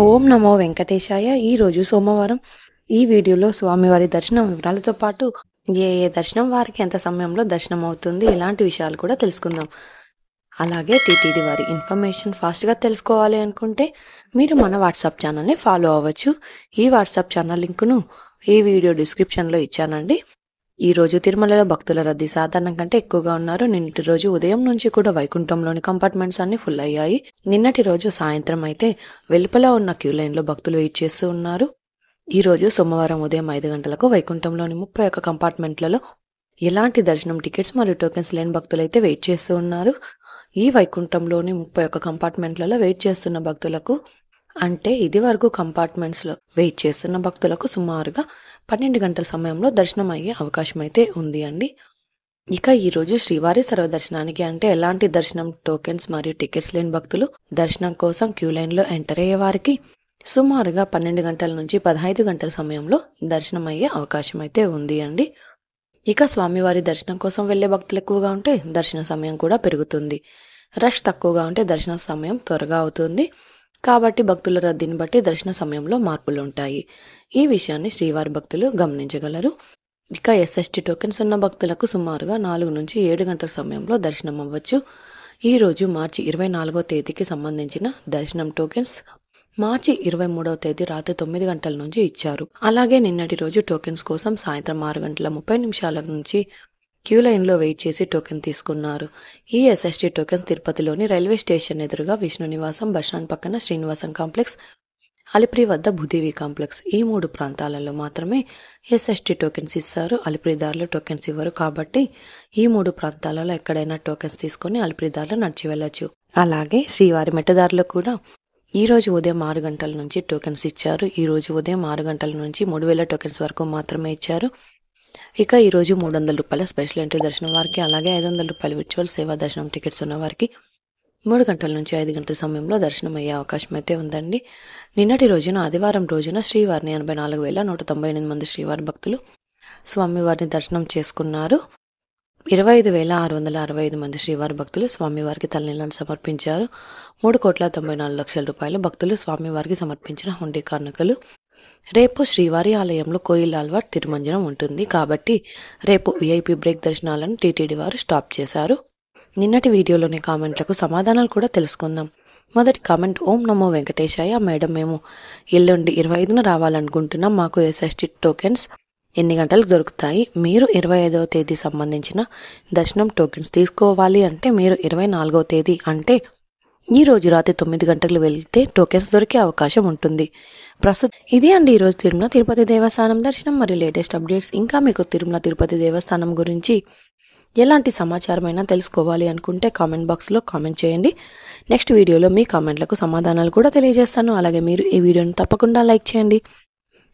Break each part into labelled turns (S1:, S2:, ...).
S1: ఓం నమో వెంకటేశాయ. ఈరోజు సోమవారం. ఈ వీడియోలో స్వామివారి దర్శనం వివరాలతో పాటు ఏ దర్శనం వారికి ఎంత సమయంలో దర్శనం అవుతుంది ఇలాంటి విషయాలు కూడా తెలుసుకుందాం. అలాగే టీటీడీ వారి ఇన్ఫర్మేషన్ ఫాస్ట్గా తెలుసుకోవాలి అనుకుంటే మీరు మన వాట్సాప్ ఛానల్ని ఫాలో అవ్వచ్చు. ఈ వాట్సాప్ ఛానల్ లింకును ఈ వీడియో డిస్క్రిప్షన్లో ఇచ్చానండి. ఈ రోజు తిరుమలలో భక్తుల రద్దీ సాధారణం కంటే ఎక్కువగా ఉన్నారు. నిన్నటి రోజు ఉదయం నుంచి కూడా వైకుంఠంలోని కంపార్ట్మెంట్స్ అన్ని ఫుల్ అయ్యాయి. నిన్నటి రోజు సాయంత్రం అయితే వెలుపల ఉన్న క్యూ లైన్లో భక్తులు వెయిట్ చేస్తూ ఉన్నారు. ఈ రోజు సోమవారం ఉదయం 5 గంటలకు వైకుంఠంలోని 31 కంపార్ట్మెంట్లలో ఎలాంటి దర్శనం టికెట్స్ మరియు టోకెన్స్ లేని భక్తులైతే వెయిట్ చేస్తూ ఉన్నారు. ఈ వైకుంఠంలోని 31 కంపార్ట్మెంట్లలో వెయిట్ చేస్తున్న భక్తులకు అంటే ఇది వరకు కంపార్ట్మెంట్స్లో వెయిట్ చేస్తున్న భక్తులకు సుమారుగా 12 గంటల సమయంలో దర్శనం అయ్యే అవకాశం అయితే ఉంది అండి. ఇక ఈరోజు శ్రీవారి సర్వదర్శనానికి అంటే ఎలాంటి దర్శనం టోకెన్స్ మరియు టికెట్స్ లేని భక్తులు దర్శనం కోసం క్యూ లైన్లో ఎంటర్ అయ్యే వారికి సుమారుగా 12 గంటల నుంచి 15 గంటల సమయంలో దర్శనం అయ్యే అవకాశం అయితే ఉంది అండి. ఇక స్వామివారి దర్శనం కోసం వెళ్లే భక్తులు ఎక్కువగా ఉంటే దర్శన సమయం కూడా పెరుగుతుంది. రష్ తక్కువగా ఉంటే దర్శన సమయం త్వరగా అవుతుంది. కాబట్టి భక్తుల రద్దీని బట్టి దర్శన సమయంలో మార్పులు ఉంటాయి. ఈ విషయాన్ని శ్రీవారి భక్తులు గమనించగలరు. ఇక ఎస్ఎస్టీ టోకెన్స్ ఉన్న భక్తులకు సుమారుగా 4 నుంచి 7 గంటల సమయంలో దర్శనం అవ్వచ్చు. ఈ రోజు మార్చి 24వ తేదీకి సంబంధించిన దర్శనం టోకెన్స్ మార్చి 23వ తేదీ రాత్రి 9 గంటల నుంచి ఇచ్చారు. అలాగే నిన్నటి రోజు టోకెన్స్ కోసం సాయంత్రం 6 గంటల 30 నిమిషాల నుంచి క్యూ లైన్లో వెయిట్ చేసి టోకెన్ తీసుకున్నారు. ఈ ఎస్ఎస్టీ టోకెన్స్ తిరుపతిలోని రైల్వే స్టేషన్ ఎదురుగా విష్ణు నివాసం, బస్టాండ్ పక్కన శ్రీనివాసం కాంప్లెక్స్, అలిపిరి వద్ద భూదేవి కాంప్లెక్స్ ఈ 3 ప్రాంతాలలో మాత్రమే ఎస్ఎస్టీ టోకెన్స్ ఇస్తారు. అలిపిరిదారులు టోకెన్స్ ఇవ్వరు. కాబట్టి ఈ 3 ప్రాంతాలలో ఎక్కడైనా టోకెన్స్ తీసుకొని అలిపిరిదారులు నడిచి వెళ్ళొచ్చు. అలాగే శ్రీవారి మెట్టుదారులు కూడా ఈ రోజు ఉదయం 6 గంటల నుంచి టోకెన్స్ ఇచ్చారు. ఈ రోజు ఉదయం 6 గంటల నుంచి 3000 టోకెన్స్ వరకు మాత్రమే ఇచ్చారు. ఇక ఈరోజు 300 రూపాయల స్పెషల్ ఎంట్రీ దర్శనం వారికి, అలాగే 500 రూపాయల విర్చువల్ సేవా దర్శనం టికెట్స్ ఉన్న వారికి 3 గంటల నుంచి 5 గంటల సమయంలో దర్శనం అయ్యే అవకాశం అయితే ఉందండి. నిన్నటి రోజున ఆదివారం రోజున శ్రీవారిని 84,198 మంది శ్రీవారి భక్తులు స్వామివారిని దర్శనం చేసుకున్నారు. 25,665 మంది శ్రీవారి భక్తులు స్వామివారికి తలనీలాలు సమర్పించారు. 3,94,00,000 రూపాయల భక్తులు స్వామివారికి సమర్పించిన హుండీ కానుకలు. రేపు శ్రీవారి ఆలయంలో కోయిల్ ఆల్వార్ తిరుమంజనం ఉంటుంది. కాబట్టి రేపు విఐపి బ్రేక్ దర్శనాలను టీటీడీ వారు స్టాప్ చేశారు. నిన్నటి వీడియోలోని కామెంట్లకు సమాధానాలు కూడా తెలుసుకుందాం. మొదటి కామెంట్, ఓం నమో వెంకటేశాయ. మేడం, మేము ఎల్లుండి 25న రావాలనుకుంటున్నాం. మాకు ఎస్ఎస్టీ టోకెన్స్ ఎన్ని గంటలకు దొరుకుతాయి? మీరు 25వ తేదీ సంబంధించిన దర్శనం టోకెన్స్ తీసుకోవాలి అంటే మీరు 24వ తేదీ అంటే ఈ రోజు రాత్రి 9 గంటలకు వెళ్తే టోకెన్స్ దొరికే అవకాశం ఉంటుంది. ఇదే అండి ఈరోజు తిరుమల తిరుపతి దేవస్థానం దర్శనం మరియు లేటెస్ట్ అప్డేట్స్. ఇంకా మీకు తిరుమల తిరుపతి దేవస్థానం గురించి ఎలాంటి సమాచారం అయినా తెలుసుకోవాలి అనుకుంటే కామెంట్ బాక్స్లో కామెంట్ చేయండి. నెక్స్ట్ వీడియోలో మీ కామెంట్లకు సమాధానాలు కూడా తెలియజేస్తాను. అలాగే మీరు ఈ వీడియోని తప్పకుండా లైక్ చేయండి.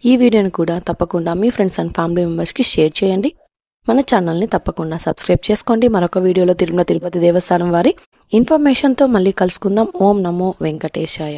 S1: ఈ వీడియోని కూడా తప్పకుండా మీ ఫ్రెండ్స్ అండ్ ఫ్యామిలీ మెంబర్స్కి షేర్ చేయండి. మన ఛానల్ని తప్పకుండా సబ్స్క్రైబ్ చేసుకోండి. మరొక వీడియోలో తిరుమల తిరుపతి దేవస్థానం వారి ఇన్ఫర్మేషన్తో మళ్ళీ కలుసుకుందాం. ఓం నమో వెంకటేశాయ.